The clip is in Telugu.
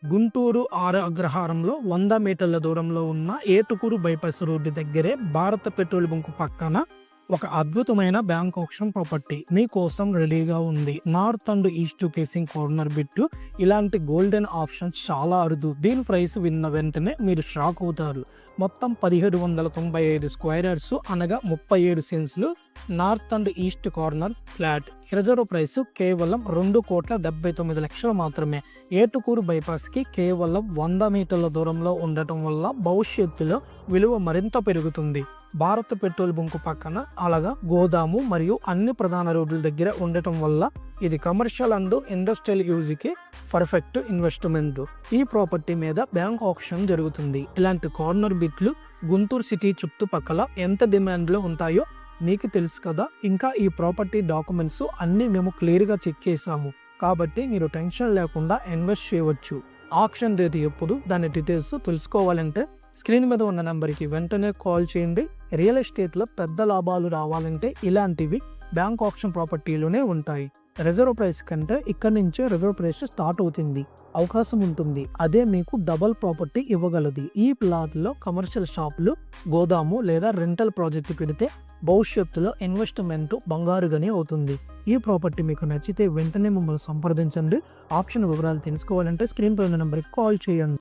గుంటూరు ఆరు అగ్రహారంలో 100 మీటర్ల దూరంలో ఉన్న ఏటుకూరు బైపాస్ రోడ్డు దగ్గరే భారత పెట్రోల్ బంక్ పక్కన ఒక అద్భుతమైన బ్యాంక్ ఆప్షన్ ప్రాపర్టీ మీకోసం రెడీగా ఉంది. North and east facing corner bit. ఇలాంటి గోల్డెన్ ఆప్షన్స్ చాలా అరుదు. దీని ప్రైస్ విన్న వెంటనే మీరు షాక్ అవుతారు. మొత్తం 1795 స్క్వేర్ యార్డ్స్ అనగా 37 సెన్స్లు. North and east corner flat. Reserve price కేవలం 2,79,00,000 మాత్రమే. ఏటుకూరు బైపాస్ కి కేవలం 100 మీటర్ల దూరంలో ఉండటం వల్ల భవిష్యత్తులో విలువ మరింత పెరుగుతుంది. భారత పెట్రోల్ బంక్ పక్కన అలాగా గోదాము మరియు అన్ని ప్రధాన రోడ్ల దగ్గర ఉండటం వల్ల ఇది కమర్షియల్ అండ్ ఇండస్ట్రియల్ యూజ్ కి పర్ఫెక్ట్ ఇన్వెస్ట్మెంట్. ఈ ప్రాపర్టీ మీద బ్యాంక్ ఆప్షన్ జరుగుతుంది. ఇలాంటి కార్నర్ బిట్లు గుంటూరు సిటీ చుట్టుపక్కల ఎంత డిమాండ్ లో ఉంటాయో మీకు తెలుసు కదా. ఇంకా ఈ ప్రాపర్టీ డాక్యుమెంట్స్ అన్ని మేము క్లియర్ గా చెక్ చేసాము కాబట్టి మీరు టెన్షన్ లేకుండా ఇన్వెస్ట్ చేయవచ్చు. ఆప్షన్ రేట్ ఎప్పుడు, దాని డీటెయిల్స్ తెలుసుకోవాలంటే స్క్రీన్ మీద ఉన్న నెంబర్కి వెంటనే కాల్ చేయండి. రియల్ ఎస్టేట్లో పెద్ద లాభాలు రావాలంటే ఇలాంటివి బ్యాంక్ ఆప్షన్ ప్రాపర్టీలోనే ఉంటాయి. రిజర్వ్ ప్రైస్ కంటే ఇక్కడ నుంచే రిజర్వ్ ప్రైస్ స్టార్ట్ అవుతుంది. అవకాశం ఉంటుంది. అదే మీకు డబల్ ప్రాపర్టీ ఇవ్వగలది. ఈ ప్లాట్లో కమర్షియల్ షాపులు, గోదాము లేదా రెంటల్ ప్రాజెక్టు పెడితే భవిష్యత్తులో ఇన్వెస్ట్మెంట్ బంగారుగానే అవుతుంది. ఈ ప్రాపర్టీ మీకు నచ్చితే వెంటనే మమ్మల్ని సంప్రదించండి. ఆప్షన్ వివరాలు తెలుసుకోవాలంటే స్క్రీన్ పై ఉన్న నెంబర్కి కాల్ చేయండి.